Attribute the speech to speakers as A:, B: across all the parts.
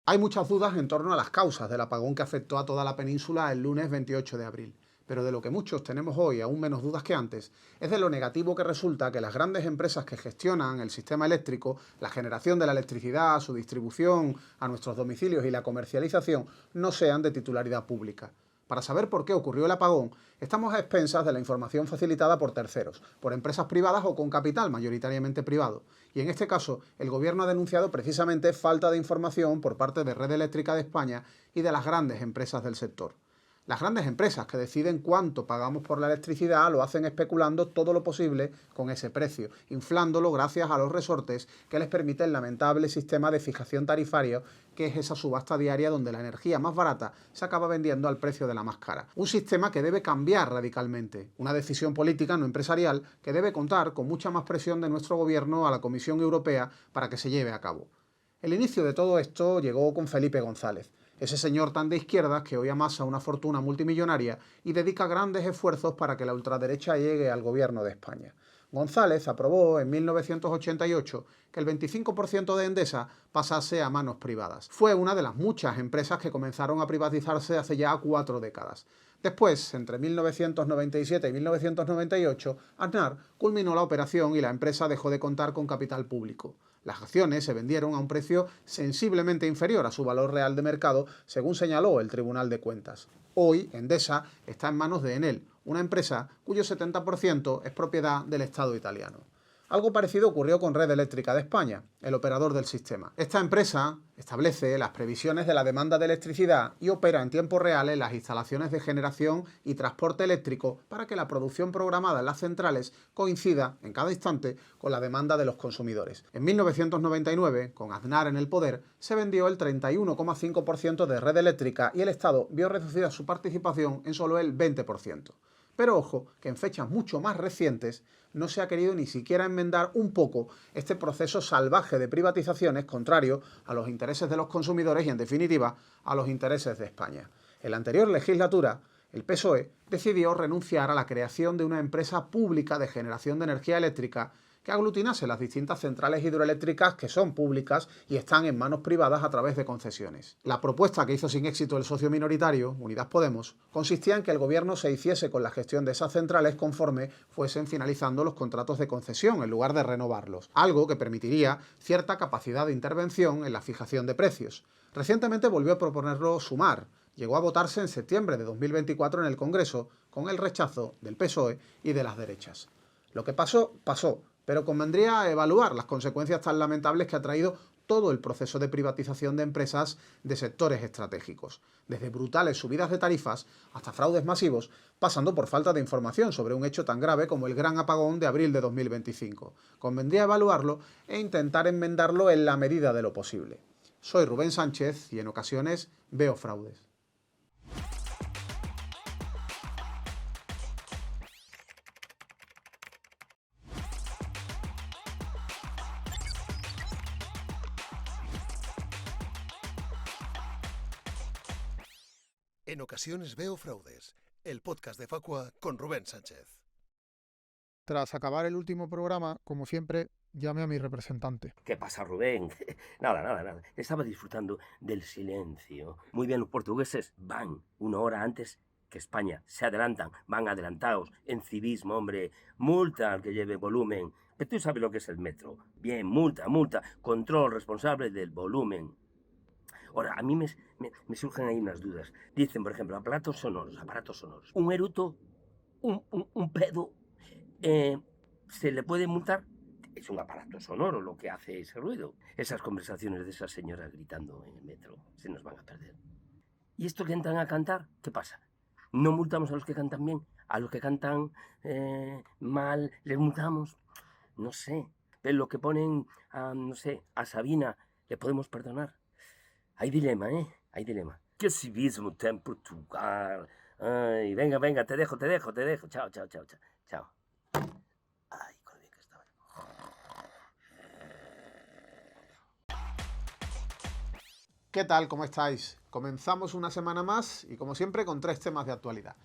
A: Hay muchas dudas en torno a las causas del apagón que afectó a toda la península el lunes 28 de abril. Pero de lo que muchos tenemos hoy aún menos dudas que antes, es de lo negativo que resulta que las grandes empresas que gestionan el sistema eléctrico, la generación de la electricidad, su distribución a nuestros domicilios y la comercialización no sean de titularidad pública. Para saber por qué ocurrió el apagón, estamos a expensas de la información facilitada por terceros, por empresas privadas o con capital mayoritariamente privado. Y en este caso, el Gobierno ha denunciado precisamente falta de información por parte de Red Eléctrica de España y de las grandes empresas del sector. Las grandes empresas que deciden cuánto pagamos por la electricidad lo hacen especulando todo lo posible con ese precio, inflándolo gracias a los resortes que les permite el lamentable sistema de fijación tarifario, que es esa subasta diaria donde la energía más barata se acaba vendiendo al precio de la más cara. Un sistema que debe cambiar radicalmente, una decisión política no empresarial que debe contar con mucha más presión de nuestro gobierno a la Comisión Europea para que se lleve a cabo. El inicio de todo esto llegó con Felipe González, ese señor tan de izquierdas que hoy amasa una fortuna multimillonaria y dedica grandes esfuerzos para que la ultraderecha llegue al gobierno de España. González aprobó en 1988 que el 25% de Endesa pasase a manos privadas. Fue una de las muchas empresas que comenzaron a privatizarse hace ya 4 décadas. Después, entre 1997 y 1998, Aznar culminó la operación y la empresa dejó de contar con capital público. Las acciones se vendieron a un precio sensiblemente inferior a su valor real de mercado, según señaló el Tribunal de Cuentas. Hoy, Endesa está en manos de Enel, una empresa cuyo 70% es propiedad del Estado italiano. Algo parecido ocurrió con Red Eléctrica de España, el operador del sistema. Esta empresa establece las previsiones de la demanda de electricidad y opera en tiempo real en las instalaciones de generación y transporte eléctrico para que la producción programada en las centrales coincida en cada instante con la demanda de los consumidores. En 1999, con Aznar en el poder, se vendió el 31,5% de Red Eléctrica y el Estado vio reducida su participación en solo el 20%. Pero ojo, que en fechas mucho más recientes no se ha querido ni siquiera enmendar un poco este proceso salvaje de privatizaciones contrario a los intereses de los consumidores y, en definitiva, a los intereses de España. En la anterior legislatura, el PSOE decidió renunciar a la creación de una empresa pública de generación de energía eléctrica que aglutinase las distintas centrales hidroeléctricas que son públicas y están en manos privadas a través de concesiones. La propuesta que hizo sin éxito el socio minoritario, Unidas Podemos, consistía en que el gobierno se hiciese con la gestión de esas centrales conforme fuesen finalizando los contratos de concesión, en lugar de renovarlos, algo que permitiría cierta capacidad de intervención en la fijación de precios. Recientemente volvió a proponerlo Sumar. Llegó a votarse en septiembre de 2024 en el Congreso, con el rechazo del PSOE y de las derechas. Lo que pasó, pasó, pero convendría evaluar las consecuencias tan lamentables que ha traído todo el proceso de privatización de empresas de sectores estratégicos, desde brutales subidas de tarifas hasta fraudes masivos, pasando por falta de información sobre un hecho tan grave como el gran apagón de abril de 2025. Convendría evaluarlo e intentar enmendarlo en la medida de lo posible. Soy Rubén Sánchez y en ocasiones veo fraudes.
B: En ocasiones veo fraudes, el podcast de Facua con Rubén Sánchez.
C: Tras acabar el último programa, como siempre, llame a mi representante.
D: ¿Qué pasa, Rubén? Nada. Estaba disfrutando del silencio. Muy bien, los portugueses van 1 hora antes que España. Se adelantan, van adelantados. En civismo, hombre. Multa al que lleve volumen. Pero tú sabes lo que es el metro. Bien, multa. Control responsable del volumen. Ahora, a mí me surgen ahí unas dudas. Dicen, por ejemplo, aparatos sonoros. Un eruto, un pedo, ¿se le puede multar? Es un aparato sonoro lo que hace ese ruido. Esas conversaciones de esas señoras gritando en el metro se nos van a perder. ¿Y estos que entran a cantar? ¿Qué pasa? ¿No multamos a los que cantan bien? ¿A los que cantan mal les multamos? No sé. Pero lo que ponen a Sabina, ¿le podemos perdonar? Hay dilema, ¿eh? Hay dilema. ¿Qué civismo está en Portugal? Ay, venga, te dejo. Chao. Ay, con lo bien que estaba.
A: ¿Qué tal? ¿Cómo estáis? Comenzamos una semana más y como siempre con 3 temas de actualidad.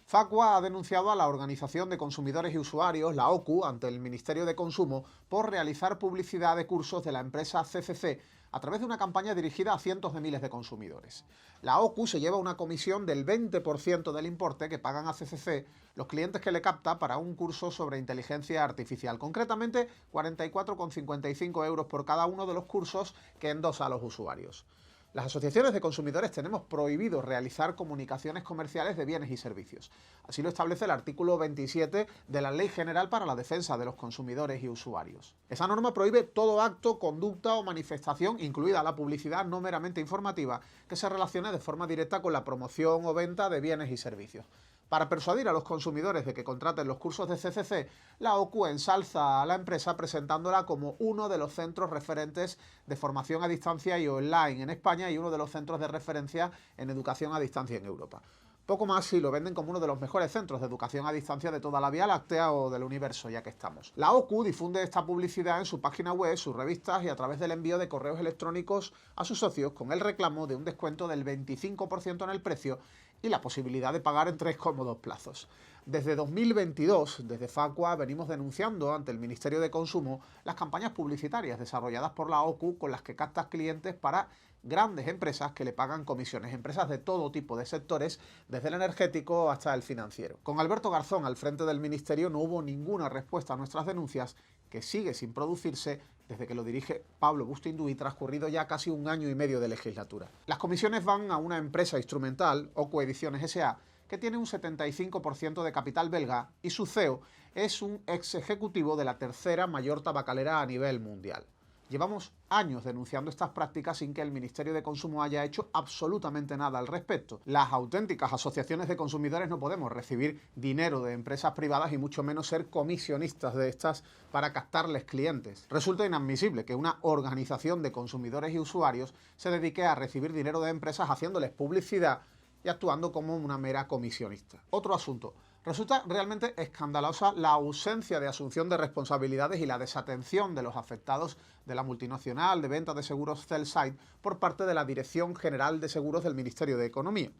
A: Facua ha denunciado a la Organización de Consumidores y Usuarios, la OCU, ante el Ministerio de Consumo por realizar publicidad de cursos de la empresa CCC a través de una campaña dirigida a cientos de miles de consumidores. La OCU se lleva una comisión del 20% del importe que pagan a CCC los clientes que le capta para un curso sobre inteligencia artificial, concretamente 44,55 euros por cada uno de los cursos que endosa a los usuarios. Las asociaciones de consumidores tenemos prohibido realizar comunicaciones comerciales de bienes y servicios. Así lo establece el artículo 27 de la Ley General para la Defensa de los Consumidores y Usuarios. Esa norma prohíbe todo acto, conducta o manifestación, incluida la publicidad no meramente informativa, que se relacione de forma directa con la promoción o venta de bienes y servicios. Para persuadir a los consumidores de que contraten los cursos de CCC, la OCU ensalza a la empresa presentándola como uno de los centros referentes de formación a distancia y online en España y uno de los centros de referencia en educación a distancia en Europa. Poco más si lo venden como uno de los mejores centros de educación a distancia de toda la Vía Láctea o del universo, ya que estamos. La OCU difunde esta publicidad en su página web, sus revistas y a través del envío de correos electrónicos a sus socios con el reclamo de un descuento del 25% en el precio y la posibilidad de pagar en 3 cómodos plazos. Desde 2022, desde Facua, venimos denunciando ante el Ministerio de Consumo las campañas publicitarias desarrolladas por la OCU con las que capta clientes para grandes empresas que le pagan comisiones, empresas de todo tipo de sectores, desde el energético hasta el financiero. Con Alberto Garzón al frente del Ministerio no hubo ninguna respuesta a nuestras denuncias, que sigue sin producirse desde que lo dirige Pablo Bustinduy, transcurrido ya casi 1 año y medio de legislatura. Las comisiones van a una empresa instrumental, OCU Ediciones S.A., que tiene un 75% de capital belga y su CEO es un ex ejecutivo de la tercera mayor tabacalera a nivel mundial. Llevamos años denunciando estas prácticas sin que el Ministerio de Consumo haya hecho absolutamente nada al respecto. Las auténticas asociaciones de consumidores no podemos recibir dinero de empresas privadas y mucho menos ser comisionistas de estas para captarles clientes. Resulta inadmisible que una organización de consumidores y usuarios se dedique a recibir dinero de empresas haciéndoles publicidad y actuando como una mera comisionista. Otro asunto. Resulta realmente escandalosa la ausencia de asunción de responsabilidades y la desatención de los afectados de la multinacional de venta de seguros Cellside por parte de la Dirección General de Seguros del Ministerio de Economía.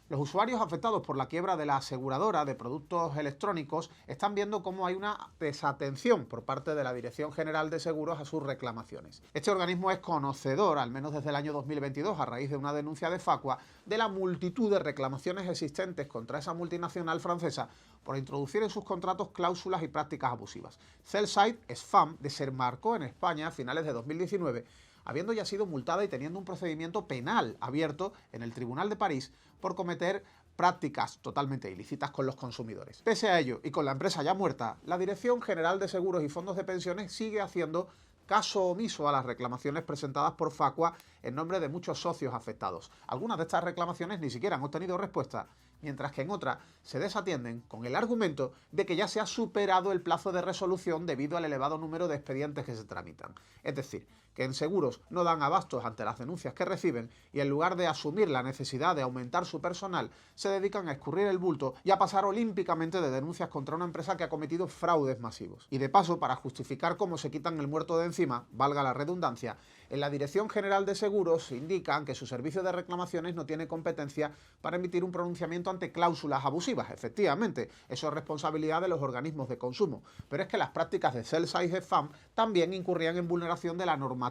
A: Los usuarios afectados por la quiebra de la aseguradora de productos electrónicos están viendo cómo hay una desatención por parte de la Dirección General de Seguros a sus reclamaciones. Este organismo es conocedor, al menos desde el año 2022, a raíz de una denuncia de Facua, de la multitud de reclamaciones existentes contra esa multinacional francesa por introducir en sus contratos cláusulas y prácticas abusivas. Cellside SFAM desembarcó en España a finales de 2019, habiendo ya sido multada y teniendo un procedimiento penal abierto en el Tribunal de París por cometer prácticas totalmente ilícitas con los consumidores. Pese a ello, y con la empresa ya muerta, la Dirección General de Seguros y Fondos de Pensiones sigue haciendo caso omiso a las reclamaciones presentadas por Facua en nombre de muchos socios afectados. Algunas de estas reclamaciones ni siquiera han obtenido respuesta, mientras que en otras se desatienden con el argumento de que ya se ha superado el plazo de resolución debido al elevado número de expedientes que se tramitan. Es decir, que en seguros no dan abastos ante las denuncias que reciben y en lugar de asumir la necesidad de aumentar su personal, se dedican a escurrir el bulto y a pasar olímpicamente de denuncias contra una empresa que ha cometido fraudes masivos. Y de paso, para justificar cómo se quitan el muerto de encima, valga la redundancia, en la Dirección General de Seguros indican que su servicio de reclamaciones no tiene competencia para emitir un pronunciamiento ante cláusulas abusivas. Efectivamente, eso es responsabilidad de los organismos de consumo, pero es que las prácticas de Cellside y FAM también incurrían en vulneración de la normativa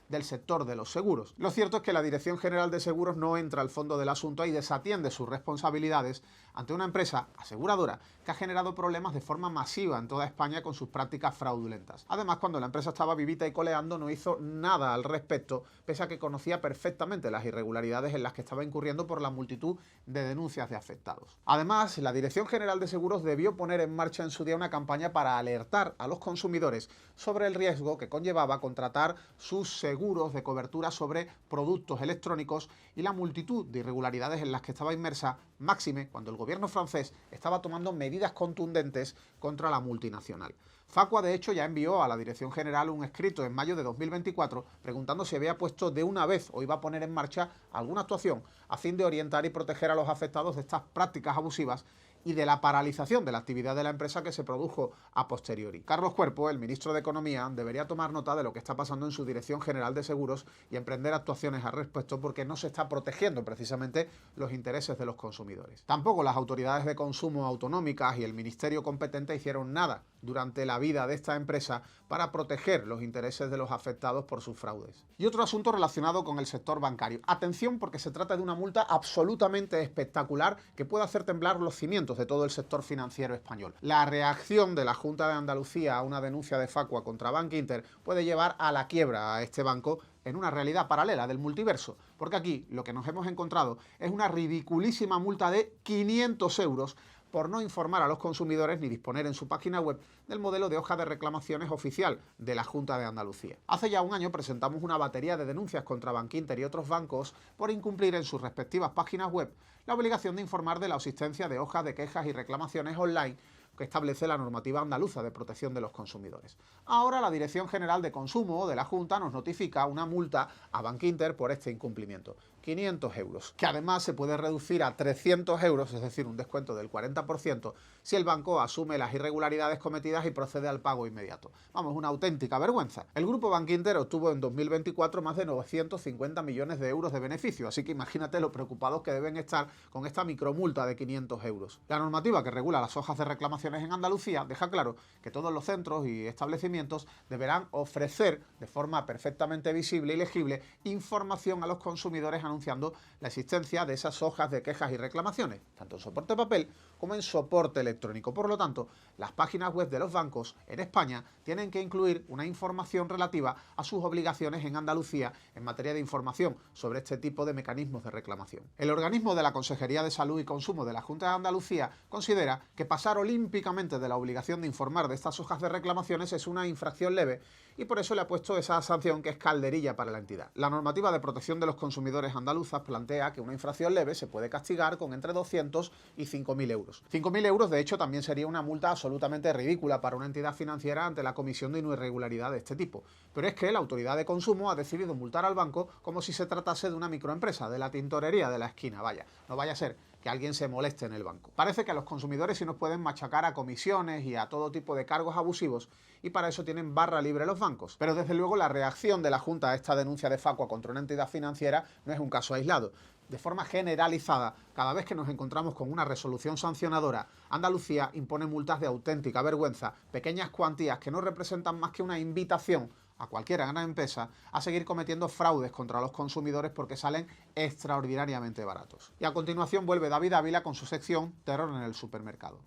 A: del sector de los seguros. Lo cierto es que la Dirección General de Seguros no entra al fondo del asunto y desatiende sus responsabilidades ante una empresa aseguradora que ha generado problemas de forma masiva en toda España con sus prácticas fraudulentas. Además, cuando la empresa estaba vivita y coleando, no hizo nada al respecto, pese a que conocía perfectamente las irregularidades en las que estaba incurriendo por la multitud de denuncias de afectados. Además, la Dirección General de Seguros debió poner en marcha en su día una campaña para alertar a los consumidores sobre el riesgo que conllevaba contratar sus seguros de cobertura sobre productos electrónicos y la multitud de irregularidades en las que estaba inmersa, máxime cuando el gobierno francés estaba tomando medidas contundentes contra la multinacional. Facua, de hecho, ya envió a la Dirección General un escrito en mayo de 2024 preguntando si había puesto de una vez o iba a poner en marcha alguna actuación a fin de orientar y proteger a los afectados de estas prácticas abusivas y de la paralización de la actividad de la empresa que se produjo a posteriori. Carlos Cuerpo, el ministro de Economía, debería tomar nota de lo que está pasando en su Dirección General de Seguros y emprender actuaciones al respecto, porque no se está protegiendo precisamente los intereses de los consumidores. Tampoco las autoridades de consumo autonómicas y el ministerio competente hicieron nada durante la vida de esta empresa para proteger los intereses de los afectados por sus fraudes. Y otro asunto relacionado con el sector bancario. Atención, porque se trata de una multa absolutamente espectacular que puede hacer temblar los cimientos de todo el sector financiero español. La reacción de la Junta de Andalucía a una denuncia de Facua contra Bankinter puede llevar a la quiebra a este banco en una realidad paralela del multiverso, porque aquí lo que nos hemos encontrado es una ridiculísima multa de 500 euros por no informar a los consumidores ni disponer en su página web del modelo de hoja de reclamaciones oficial de la Junta de Andalucía. Hace ya un año presentamos una batería de denuncias contra Bankinter y otros bancos por incumplir en sus respectivas páginas web la obligación de informar de la existencia de hojas de quejas y reclamaciones online que establece la normativa andaluza de protección de los consumidores. Ahora la Dirección General de Consumo de la Junta nos notifica una multa a Bankinter por este incumplimiento. 500 euros, que además se puede reducir a 300 euros, es decir, un descuento del 40%, si el banco asume las irregularidades cometidas y procede al pago inmediato. Vamos, una auténtica vergüenza. El grupo Bankinter obtuvo en 2024 más de 950 millones de euros de beneficio, así que imagínate lo preocupados que deben estar con esta micromulta de 500 euros. La normativa que regula las hojas de reclamaciones en Andalucía deja claro que todos los centros y establecimientos deberán ofrecer de forma perfectamente visible y legible información a los consumidores anunciando la existencia de esas hojas de quejas y reclamaciones, tanto en soporte papel como en soporte electrónico. Por lo tanto, las páginas web de los bancos en España tienen que incluir una información relativa a sus obligaciones en Andalucía en materia de información sobre este tipo de mecanismos de reclamación. El organismo de la Consejería de Salud y Consumo de la Junta de Andalucía considera que pasar olímpicamente de la obligación de informar de estas hojas de reclamaciones es una infracción leve y por eso le ha puesto esa sanción que es calderilla para la entidad. La normativa de protección de los consumidores andaluzas plantea que una infracción leve se puede castigar con entre 200 y 5.000 euros. 5.000 euros, de hecho, también sería una multa absolutamente ridícula para una entidad financiera ante la comisión de una irregularidad de este tipo. Pero es que la autoridad de consumo ha decidido multar al banco como si se tratase de una microempresa, de la tintorería de la esquina. Vaya, no vaya a ser que alguien se moleste en el banco. Parece que a los consumidores sí nos pueden machacar a comisiones y a todo tipo de cargos abusivos y para eso tienen barra libre los bancos. Pero desde luego la reacción de la Junta a esta denuncia de Facua contra una entidad financiera no es un caso aislado. De forma generalizada, cada vez que nos encontramos con una resolución sancionadora, Andalucía impone multas de auténtica vergüenza, pequeñas cuantías que no representan más que una invitación a cualquier gran empresa a seguir cometiendo fraudes contra los consumidores porque salen extraordinariamente baratos. Y a continuación vuelve David Ávila con su sección Terror en el supermercado.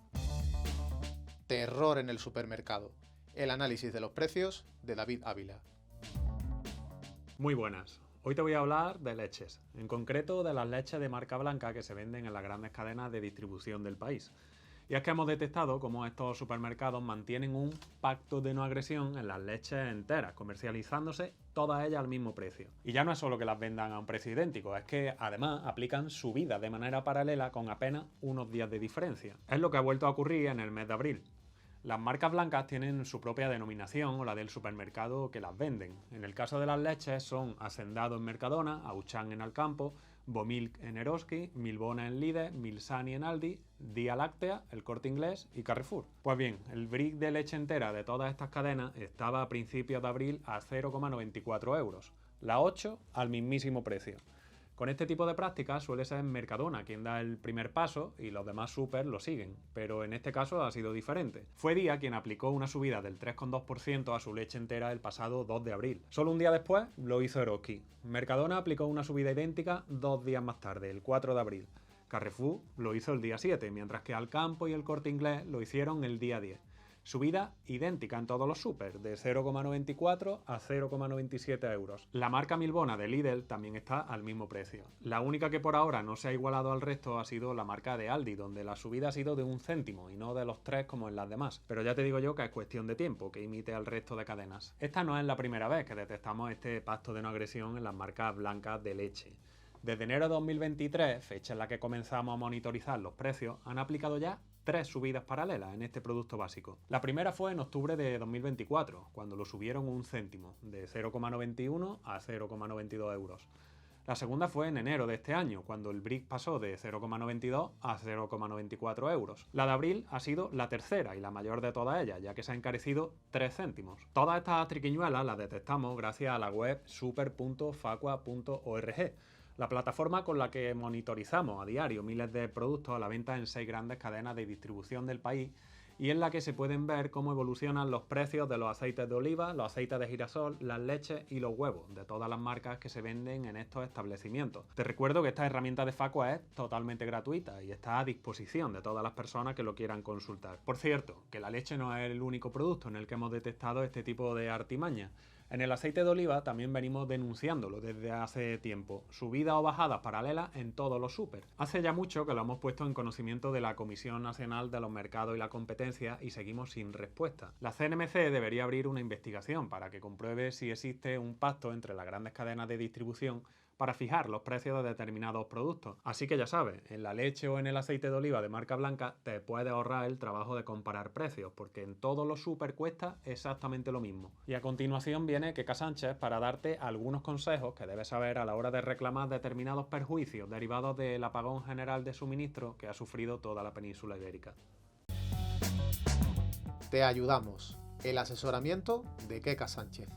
A: Terror en el supermercado. El análisis de los precios de David Ávila.
E: Muy buenas. Hoy te voy a hablar de leches, en concreto de las leches de marca blanca que se venden en las grandes cadenas de distribución del país. Y es que hemos detectado cómo estos supermercados mantienen un pacto de no agresión en las leches enteras, comercializándose todas ellas al mismo precio. Y ya no es solo que las vendan a un precio idéntico, es que además aplican subidas de manera paralela con apenas unos días de diferencia. Es lo que ha vuelto a ocurrir en el mes de abril. Las marcas blancas tienen su propia denominación o la del supermercado que las venden. En el caso de las leches son Hacendado en Mercadona, Auchan en Alcampo, Bomilk en Eroski, Milbona en Lidl, Milsani en Aldi, Día Láctea, El Corte Inglés y Carrefour. Pues bien, el brick de leche entera de todas estas cadenas estaba a principios de abril a 0,94 euros, la 8 al mismísimo precio. Con este tipo de prácticas suele ser Mercadona quien da el primer paso y los demás super lo siguen, pero en este caso ha sido diferente. Fue Día quien aplicó una subida del 3,2% a su leche entera el pasado 2 de abril. Solo un día después lo hizo Eroski. Mercadona aplicó una subida idéntica 2 días más tarde, el 4 de abril. Carrefour lo hizo el día 7, mientras que Alcampo y El Corte Inglés lo hicieron el día 10. Subida idéntica en todos los super, de 0,94 a 0,97 euros. La marca Milbona de Lidl también está al mismo precio. La única que por ahora no se ha igualado al resto ha sido la marca de Aldi, donde la subida ha sido de 1 céntimo y no de los 3 como en las demás. Pero ya te digo yo que es cuestión de tiempo que imite al resto de cadenas. Esta no es la primera vez que detectamos este pacto de no agresión en las marcas blancas de leche. Desde enero de 2023, fecha en la que comenzamos a monitorizar los precios, han aplicado ya 3 subidas paralelas en este producto básico. La primera fue en octubre de 2024, cuando lo subieron 1 céntimo, de 0,91 a 0,92 euros. La segunda fue en enero de este año, cuando el brick pasó de 0,92 a 0,94 euros. La de abril ha sido la tercera y la mayor de todas ellas, ya que se ha encarecido 3 céntimos. Todas estas triquiñuelas las detectamos gracias a la web super.facua.org, la plataforma con la que monitorizamos a diario miles de productos a la venta en 6 grandes cadenas de distribución del país, y en la que se pueden ver cómo evolucionan los precios de los aceites de oliva, los aceites de girasol, las leches y los huevos de todas las marcas que se venden en estos establecimientos. Te recuerdo que esta herramienta de Facua es totalmente gratuita y está a disposición de todas las personas que lo quieran consultar. Por cierto, que la leche no es el único producto en el que hemos detectado este tipo de artimañas. En el aceite de oliva también venimos denunciándolo desde hace tiempo, subidas o bajadas paralelas en todos los súper. Hace ya mucho que lo hemos puesto en conocimiento de la Comisión Nacional de los Mercados y la Competencia y seguimos sin respuesta. La CNMC debería abrir una investigación para que compruebe si existe un pacto entre las grandes cadenas de distribución para fijar los precios de determinados productos. Así que ya sabes, en la leche o en el aceite de oliva de marca blanca te puedes ahorrar el trabajo de comparar precios, porque en todos los súper cuesta exactamente lo mismo. Y a continuación viene Queca Sánchez para darte algunos consejos que debes saber a la hora de reclamar determinados perjuicios derivados del apagón general de suministro que ha sufrido toda la península ibérica.
A: Te ayudamos. El asesoramiento de Queca Sánchez.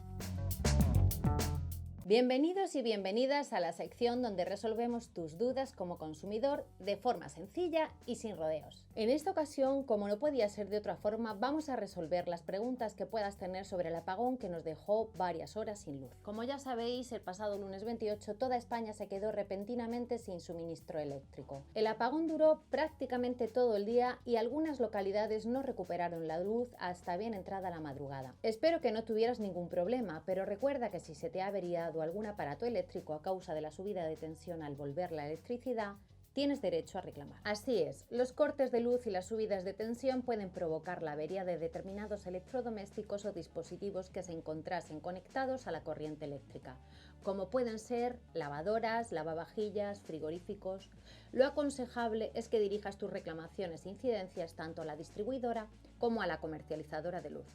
F: Bienvenidos y bienvenidas a la sección donde resolvemos tus dudas como consumidor de forma sencilla y sin rodeos. En esta ocasión, como no podía ser de otra forma, vamos a resolver las preguntas que puedas tener sobre el apagón que nos dejó varias horas sin luz. Como ya sabéis, el pasado lunes 28 toda España se quedó repentinamente sin suministro eléctrico. El apagón duró prácticamente todo el día y algunas localidades no recuperaron la luz hasta bien entrada la madrugada. Espero que no tuvieras ningún problema, pero recuerda que si se te ha averiado algún aparato eléctrico a causa de la subida de tensión al volver la electricidad, tienes derecho a reclamar. Así es, los cortes de luz y las subidas de tensión pueden provocar la avería de determinados electrodomésticos o dispositivos que se encontrasen conectados a la corriente eléctrica, como pueden ser lavadoras, lavavajillas, frigoríficos. Lo aconsejable es que dirijas tus reclamaciones e incidencias tanto a la distribuidora como a la comercializadora de luz.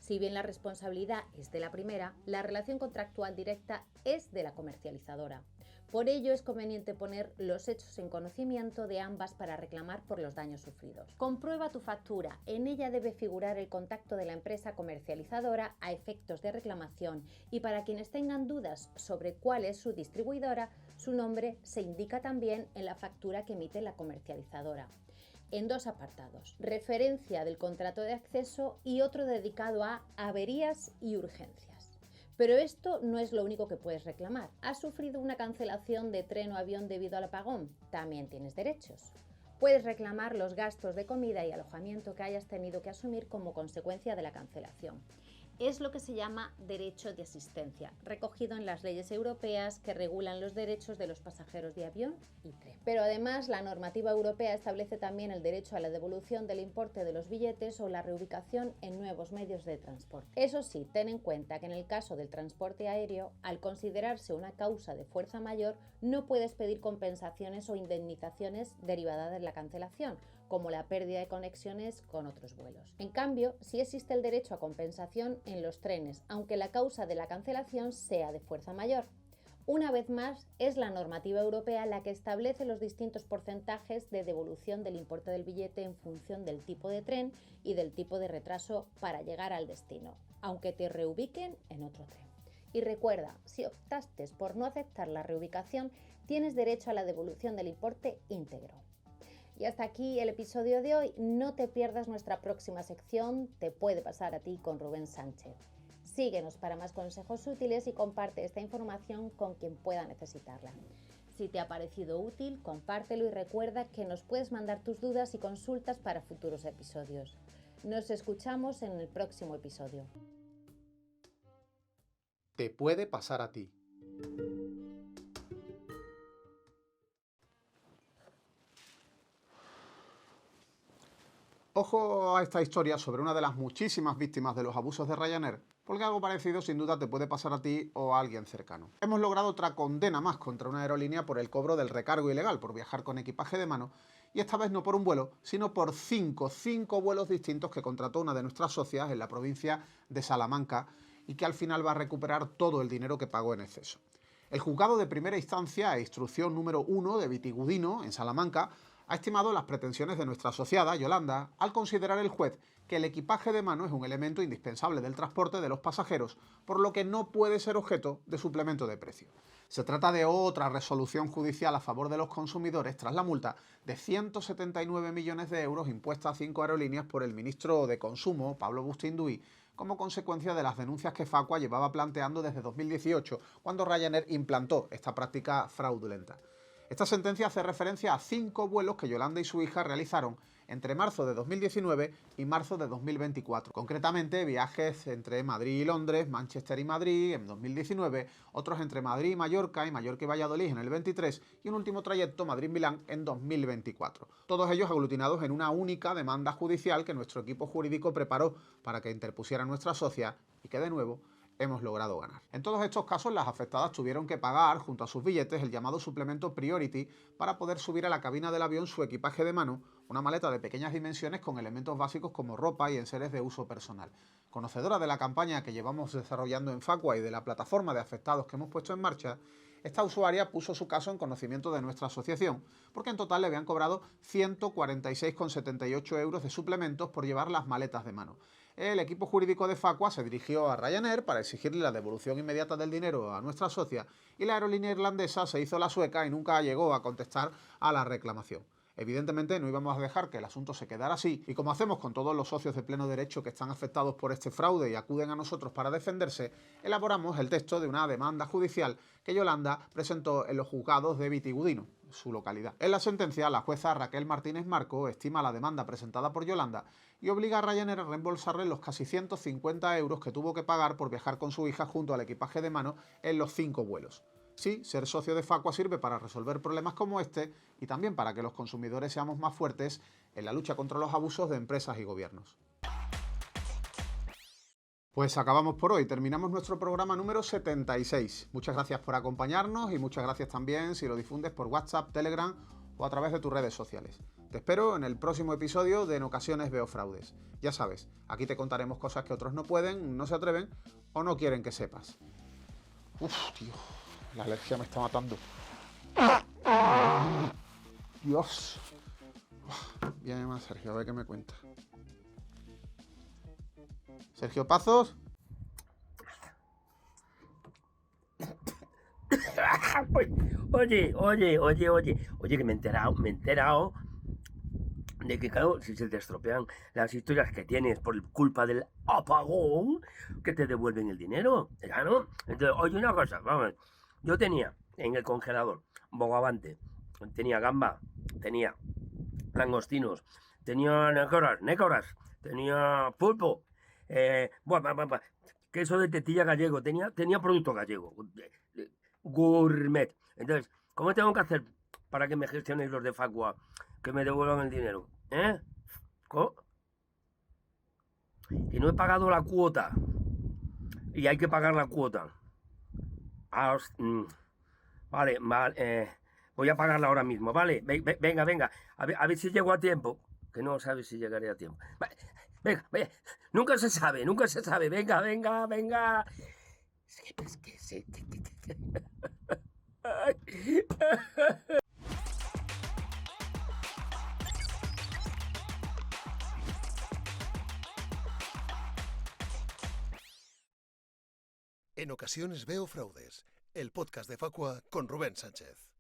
F: Si bien la responsabilidad es de la primera, la relación contractual directa es de la comercializadora. Por ello es conveniente poner los hechos en conocimiento de ambas para reclamar por los daños sufridos. Comprueba tu factura, en ella debe figurar el contacto de la empresa comercializadora a efectos de reclamación y para quienes tengan dudas sobre cuál es su distribuidora, su nombre se indica también en la factura que emite la comercializadora, en 2 apartados: referencia del contrato de acceso y otro dedicado a averías y urgencias. Pero esto no es lo único que puedes reclamar. ¿Has sufrido una cancelación de tren o avión debido al apagón? También tienes derechos. Puedes reclamar los gastos de comida y alojamiento que hayas tenido que asumir como consecuencia de la cancelación. Es lo que se llama derecho de asistencia, recogido en las leyes europeas que regulan los derechos de los pasajeros de avión y tren. Pero además, la normativa europea establece también el derecho a la devolución del importe de los billetes o la reubicación en nuevos medios de transporte. Eso sí, ten en cuenta que en el caso del transporte aéreo, al considerarse una causa de fuerza mayor, no puedes pedir compensaciones o indemnizaciones derivadas de la cancelación, como la pérdida de conexiones con otros vuelos. En cambio, sí existe el derecho a compensación en los trenes, aunque la causa de la cancelación sea de fuerza mayor. Una vez más, es la normativa europea la que establece los distintos porcentajes de devolución del importe del billete en función del tipo de tren y del tipo de retraso para llegar al destino, aunque te reubiquen en otro tren. Y recuerda, si optaste por no aceptar la reubicación, tienes derecho a la devolución del importe íntegro. Y hasta aquí el episodio de hoy. No te pierdas nuestra próxima sección Te puede pasar a ti con Rubén Sánchez. Síguenos para más consejos útiles y comparte esta información con quien pueda necesitarla. Si te ha parecido útil, compártelo y recuerda que nos puedes mandar tus dudas y consultas para futuros episodios. Nos escuchamos en el próximo episodio.
A: Te puede pasar a ti. Ojo a esta historia sobre una de las muchísimas víctimas de los abusos de Ryanair, porque algo parecido sin duda te puede pasar a ti o a alguien cercano. Hemos logrado otra condena más contra una aerolínea por el cobro del recargo ilegal por viajar con equipaje de mano, y esta vez no por un vuelo, sino por cinco vuelos distintos que contrató una de nuestras socias en la provincia de Salamanca y que al final va a recuperar todo el dinero que pagó en exceso. El juzgado de primera instancia e instrucción número 1 de Vitigudino, en Salamanca, ha estimado las pretensiones de nuestra asociada, Yolanda, al considerar el juez que el equipaje de mano es un elemento indispensable del transporte de los pasajeros, por lo que no puede ser objeto de suplemento de precio. Se trata de otra resolución judicial a favor de los consumidores tras la multa de 179 millones de euros impuesta a 5 aerolíneas por el ministro de Consumo, Pablo Bustinduy, como consecuencia de las denuncias que Facua llevaba planteando desde 2018, cuando Ryanair implantó esta práctica fraudulenta. Esta sentencia hace referencia a 5 vuelos que Yolanda y su hija realizaron entre marzo de 2019 y marzo de 2024. Concretamente, viajes entre Madrid y Londres, Manchester y Madrid en 2019, otros entre Madrid y Mallorca y Valladolid en el 23 y un último trayecto Madrid-Milán en 2024. Todos ellos aglutinados en una única demanda judicial que nuestro equipo jurídico preparó para que interpusiera nuestra socia y que de nuevo hemos logrado ganar. En todos estos casos, las afectadas tuvieron que pagar, junto a sus billetes, el llamado suplemento Priority para poder subir a la cabina del avión su equipaje de mano, una maleta de pequeñas dimensiones con elementos básicos como ropa y enseres de uso personal. Conocedora de la campaña que llevamos desarrollando en Facua y de la plataforma de afectados que hemos puesto en marcha, esta usuaria puso su caso en conocimiento de nuestra asociación, porque en total le habían cobrado 146,78 euros de suplementos por llevar las maletas de mano. El equipo jurídico de Facua se dirigió a Ryanair para exigirle la devolución inmediata del dinero a nuestra socia y la aerolínea irlandesa se hizo la sueca y nunca llegó a contestar a la reclamación. Evidentemente no íbamos a dejar que el asunto se quedara así y como hacemos con todos los socios de pleno derecho que están afectados por este fraude y acuden a nosotros para defenderse, elaboramos el texto de una demanda judicial que Yolanda presentó en los juzgados de Vitigudino, su localidad. En la sentencia, la jueza Raquel Martínez Marco estima la demanda presentada por Yolanda y obliga a Ryanair a reembolsarle los casi 150 euros que tuvo que pagar por viajar con su hija junto al equipaje de mano en los 5 vuelos. Sí, ser socio de Facua sirve para resolver problemas como este y también para que los consumidores seamos más fuertes en la lucha contra los abusos de empresas y gobiernos. Pues acabamos por hoy, terminamos nuestro programa número 76. Muchas gracias por acompañarnos y muchas gracias también si lo difundes por WhatsApp, Telegram o a través de tus redes sociales. Te espero en el próximo episodio de En ocasiones veo fraudes. Ya sabes, aquí te contaremos cosas que otros no pueden, no se atreven o no quieren que sepas. Uf, tío. La alergia me está matando. Dios. Viene más Sergio, a ver qué me cuenta. Sergio Pazos.
D: Oye, que me he enterado de que, claro, si se te estropean las historias que tienes por culpa del apagón, que te devuelven el dinero, ¿no? Entonces, oye, una cosa, vamos, yo tenía en el congelador bogavante, tenía gamba, tenía langostinos, tenía nécoras, tenía pulpo, queso de tetilla gallego, tenía producto gallego, gourmet. Entonces, ¿cómo tengo que hacer para que me gestionéis los de Facua, que me devuelvan el dinero? ¿Cómo? Y no he pagado la cuota, y hay que pagar la cuota. Vale, voy a pagarla ahora mismo, ¿vale? Venga, a ver si llego a tiempo, que no sabes si llegaré a tiempo. Venga, nunca se sabe, venga. Es que sí.
B: En ocasiones veo fraudes, el podcast de Facua con Rubén Sánchez.